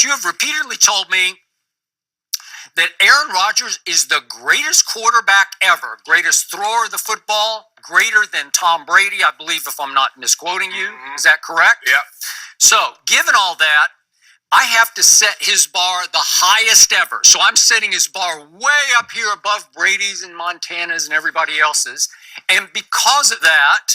But you have repeatedly told me that Aaron Rodgers is the greatest quarterback ever, greatest thrower of the football, greater than Tom Brady, I believe, if I'm not misquoting you. Mm-hmm. Is that correct? Yeah. So, given all that, I have to set his bar the highest ever. So I'm setting his bar way up here above Brady's and Montana's and everybody else's. And because of that,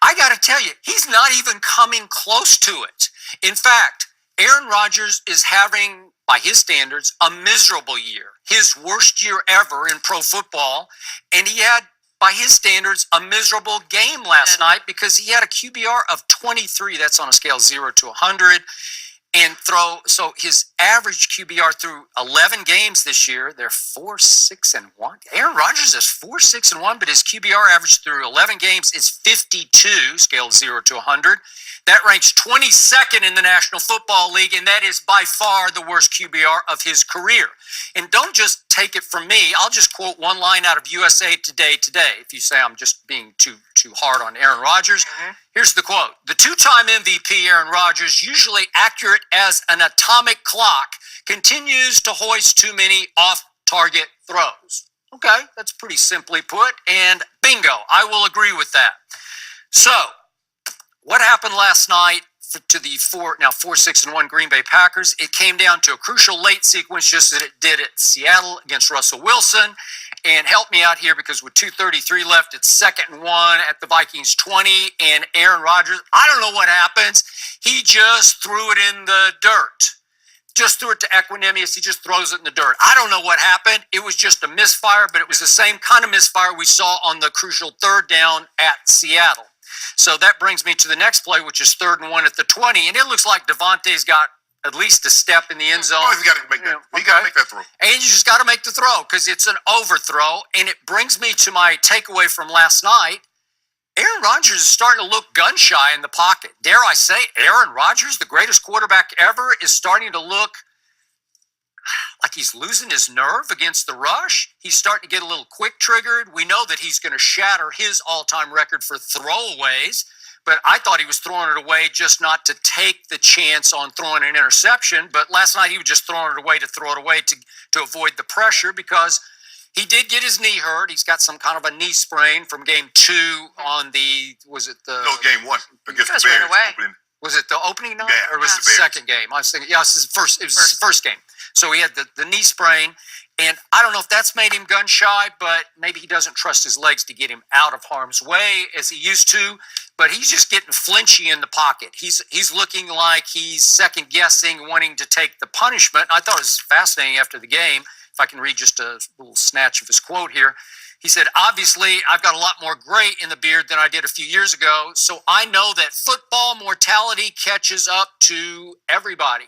I got to tell you, he's not even coming close to it. In fact, Aaron Rodgers is having, by his standards, a miserable year. His worst year ever in pro football. And he had, by his standards, a miserable game last night because he had a QBR of 23. That's on a scale of 0 to 100. So his average QBR through 11 games this year, they're 4-6-1. Aaron Rodgers is 4-6-1, but his QBR average through 11 games is 52, scale of 0 to 100. That ranks 22nd in the National Football League, and that is by far the worst QBR of his career. And don't just take it from me. I'll just quote one line out of USA Today today. If you say I'm just being too hard on Aaron Rodgers, here's the quote. The two-time MVP Aaron Rodgers, usually accurate as an atomic clock, continues to hoist too many off-target throws. Okay, that's pretty simply put, and bingo, I will agree with that. So, what happened last night to the 4-6-1 Green Bay Packers? It came down to a crucial late sequence, just as it did at Seattle against Russell Wilson. And help me out here because with 2:33 left, it's 2nd and 1 at the Vikings 20. And Aaron Rodgers, I don't know what happens. He just threw it in the dirt. Just threw it to Equinemius. He just throws it in the dirt. I don't know what happened. It was just a misfire, but it was the same kind of misfire we saw on the crucial 3rd down at Seattle. So that brings me to the next play, which is 3rd and 1 at the 20. And it looks like Devontae's got at least a step in the end zone. Oh, he's got to make that. He got to make that throw. And you just got to make the throw because it's an overthrow. And it brings me to my takeaway from last night. Aaron Rodgers is starting to look gun shy in the pocket. Dare I say, Aaron Rodgers, the greatest quarterback ever, is starting to look like he's losing his nerve against the rush. He's starting to get a little quick triggered. We know that he's going to shatter his all-time record for throwaways, but I thought he was throwing it away just not to take the chance on throwing an interception. But last night he was just throwing it away to throw it away to avoid the pressure because he did get his knee hurt. He's got some kind of a knee sprain from game 2 on the, was it the? No, game 1 against the Bears. Was it the opening night or was it the second game? I was thinking, yeah, it was his first game. So he had the knee sprain, and I don't know if that's made him gun shy, but maybe he doesn't trust his legs to get him out of harm's way as he used to. But he's just getting flinchy in the pocket. He's looking like he's second guessing, wanting to take the punishment. I thought it was fascinating after the game. If I can read just a little snatch of his quote here. He said, obviously, I've got a lot more gray in the beard than I did a few years ago, so I know that football mortality catches up to everybody.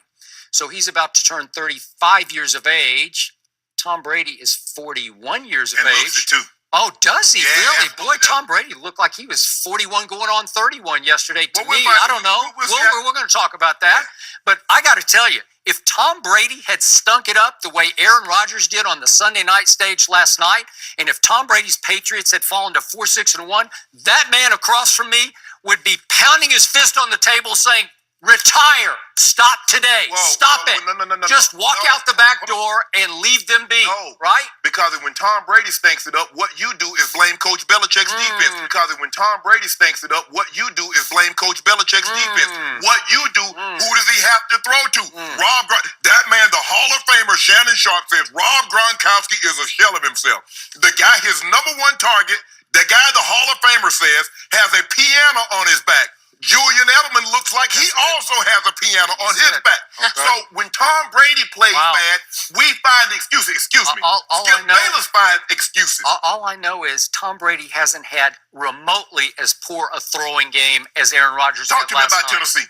So he's about to turn 35 years of age. Tom Brady is 41 years of age. Looks it too. Oh, does he really? Boy, yeah. Tom Brady looked like he was 41 going on 31 yesterday to me. I don't know. We're going to talk about that. But I got to tell you, if Tom Brady had stunk it up the way Aaron Rodgers did on the Sunday night stage last night, and if Tom Brady's Patriots had fallen to 4-6-1, that man across from me would be pounding his fist on the table saying, retire. Stop today. Stop it. No. Just walk out the back door and leave them be. No. Right? Because when Tom Brady stinks it up, what you do is blame Coach Belichick's defense. Because when Tom Brady stinks it up, what you do is blame Coach Belichick's defense. What you do, who does he have to throw to? That man, the Hall of Famer Shannon Sharp says Rob Gronkowski is a shell of himself. The guy, his number one target, the guy the Hall of Famer says has a piano on his back. Julian Edelman looks like he also has a piano on his back. Okay. So when Tom Brady plays bad, we find excuses. Excuse me. Skip Bayless find excuses. All I know is Tom Brady hasn't had remotely as poor a throwing game as Aaron Rodgers Talk to me about night. Tennessee.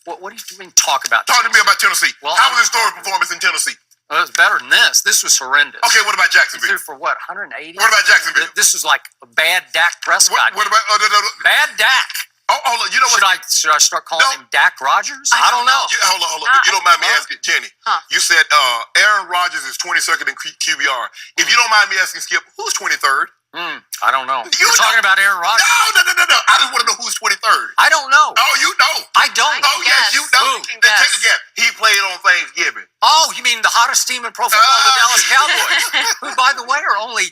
What do you mean talk about Talk to me about Tennessee. Well, how was his throw performance in Tennessee? Well, it was better than this. This was horrendous. Okay, what about Jacksonville? He threw for what, 180? What about Jacksonville? This was like a bad Dak Prescott. What about bad Dak? Oh, you know what? Should I start calling him Dak Rodgers? I don't know. Hold on. If you don't mind me asking, Jenny, you said Aaron Rodgers is 22nd in QBR. If you don't mind me asking, Skip, who's 23rd? I don't know. You're talking about Aaron Rodgers? No. I just want to know who's 23rd. I don't know. Oh, you know. I don't. Oh, yes, you know. Take a guess. He played hottest team in pro football, the Dallas Cowboys, who, by the way, are only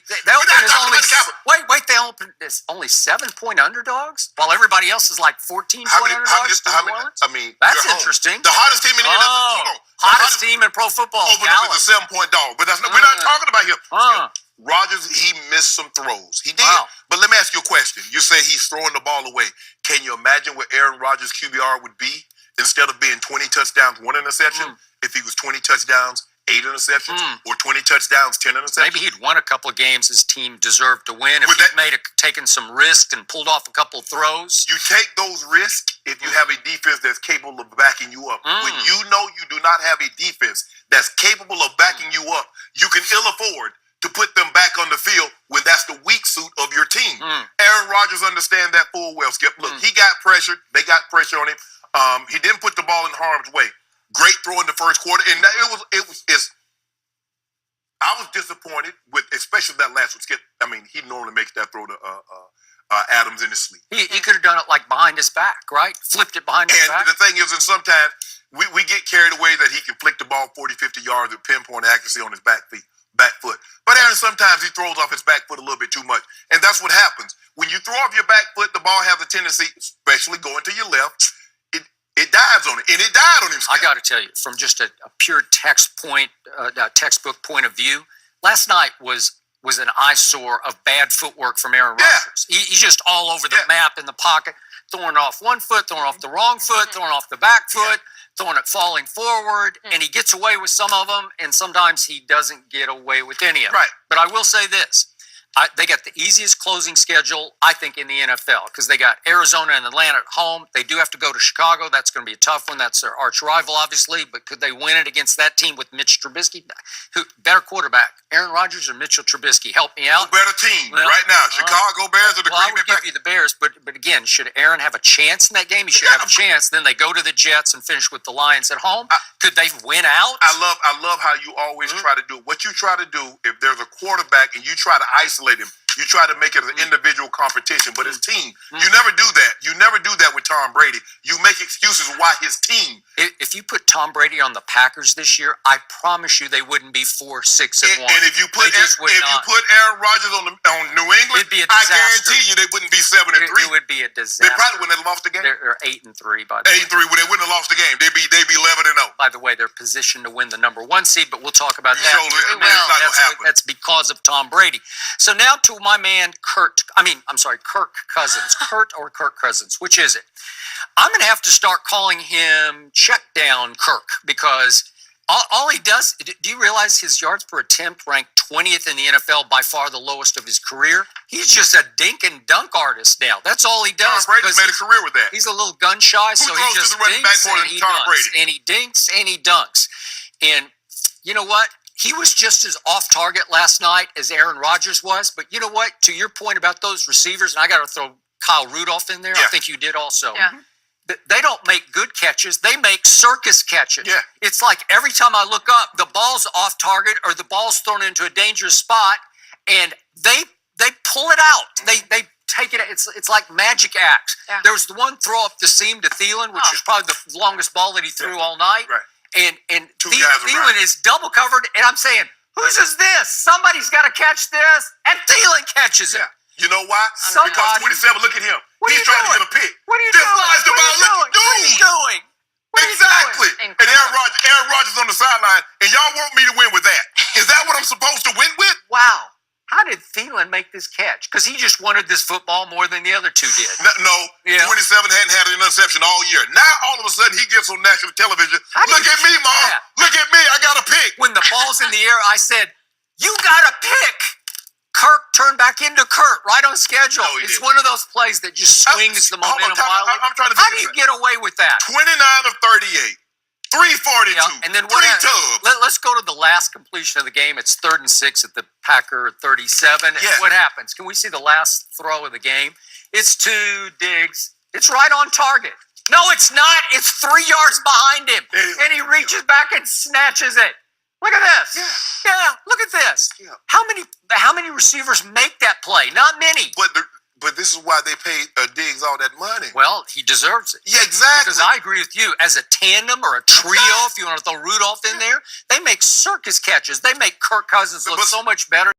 there's only 7-point underdogs, while everybody else is like 14-point underdogs. That's interesting. The hottest team in the NFL. Hottest team in pro football. Dallas is a 7-point dog, but that's not, we're not talking about him. Rodgers, he missed some throws. He did. Wow. But let me ask you a question. You say he's throwing the ball away. Can you imagine what Aaron Rodgers' QBR would be instead of being 20 touchdowns, 1 interception? If he was 20 touchdowns, 8 interceptions, or 20 touchdowns, 10 interceptions? Maybe he'd won a couple of games his team deserved to win if he'd taken some risks and pulled off a couple of throws. You take those risks if you have a defense that's capable of backing you up. When you know you do not have a defense that's capable of backing you up, you can ill afford to put them back on the field when that's the weak suit of your team. Aaron Rodgers understands that full well, Skip. Look, he got pressured. They got pressure on him. He didn't put the ball in harm's way. Great throw in the first quarter. And I was disappointed with, especially that last one, Skip. I mean, he normally makes that throw to Adams in his sleep. He could have done it like behind his back, right? Flipped it behind his back. And the thing is, and sometimes we get carried away that he can flick the ball 40, 50 yards with pinpoint accuracy on his back foot. But Aaron, sometimes he throws off his back foot a little bit too much. And that's what happens. When you throw off your back foot, the ball has a tendency, especially going to your left, it dives on it. And it died on him. I got to tell you, from just a pure textbook point of view, last night was an eyesore of bad footwork from Aaron Rodgers. He's just all over the map in the pocket, throwing off one foot, throwing off the wrong foot, throwing off the back foot, throwing it falling forward, and he gets away with some of them, and sometimes he doesn't get away with any of them. Right. But I will say this. They got the easiest closing schedule, I think, in the NFL because they got Arizona and Atlanta at home. They do have to go to Chicago. That's going to be a tough one. That's their arch rival, obviously. But could they win it against that team with Mitch Trubisky? Better quarterback, Aaron Rodgers or Mitchell Trubisky? Help me out. Better team right now, Chicago Bears or the Green Bay Packers? I would give you the Bears. But again, should Aaron have a chance in that game? He should have a chance. Then they go to the Jets and finish with the Lions at home. Could they win out? I love how you always try to do it. What you try to do, if there's a quarterback and you try to isolate him, you try to make it an individual competition, but his team, you never do that. You never do that with Tom Brady. You make excuses why his team. If you put Tom Brady on the Packers this year, I promise you they wouldn't be 4-6-1. And if you put Aaron Rodgers on New England, it'd be a I disaster. guarantee you they wouldn't be 7-3. It would be a disaster. They probably wouldn't have lost the game. They're 8-3 by the way. 8-3. When they wouldn't have lost the game, they'd be 11-0. By the way, they're positioned to win the number 1 seed, but we'll talk about that. That's because of Tom Brady. So now to my man Kirk Cousins. Kurt or Kirk Cousins, which is it? I'm going to have to start calling him check down Kirk because all he does, do you realize his yards per attempt ranked 20th in the NFL, by far the lowest of his career? He's just a dink and dunk artist now. That's all he does. Tom Brady's made a career with that. He's a little gun shy, so he just dinks and he dunks. And he dinks and he dunks. And you know what? He was just as off target last night as Aaron Rodgers was. But you know what? To your point about those receivers, and I got to throw Kyle Rudolph in there. I think you did also. Yeah. They don't make good catches. They make circus catches. Yeah. It's like every time I look up, the ball's off target or the ball's thrown into a dangerous spot, and they pull it out. They take it. It's like magic acts. Yeah. There was the one throw up the seam to Thielen, which was probably the longest ball that he threw all night. Right. And Thielen is double covered, and I'm saying, whose is this? Somebody's got to catch this, and Thielen catches it. You know why? Somebody. Because 27, look at him. He's trying to get a pick. What are you doing? What are you doing? Exactly. And Aaron Rodgers on the sideline, and y'all want me to win with that. Is that what I'm supposed to win with? Wow. How did Thielen make this catch? Because he just wanted this football more than the other two did. No, 27 hadn't had an interception all year. Now, all of a sudden, he gets on national television. Look at me, Mom. Yeah. Look at me. I got a pick. When the ball's in the air, I said, you got a pick. Kirk turned back into Kurt, right on schedule. It's one of those plays that just swings the momentum wildly. I'm trying to How do you get away with that? 29 of 38. 342. Yeah, and then let's go to the last completion of the game. It's 3rd and 6 at the Packer 37. Yeah. And what happens? Can we see the last throw of the game? It's to Diggs. It's right on target. No, it's not. It's 3 yards behind him. And he reaches back and snatches it. Look at this. Yeah, look at this. Yeah. How many receivers make that play? Not many. But But this is why they paid Diggs all that money. Well, he deserves it. Yeah, exactly. Because I agree with you. As a tandem or a trio, if you want to throw Rudolph in there, they make circus catches. They make Kirk Cousins look so much better.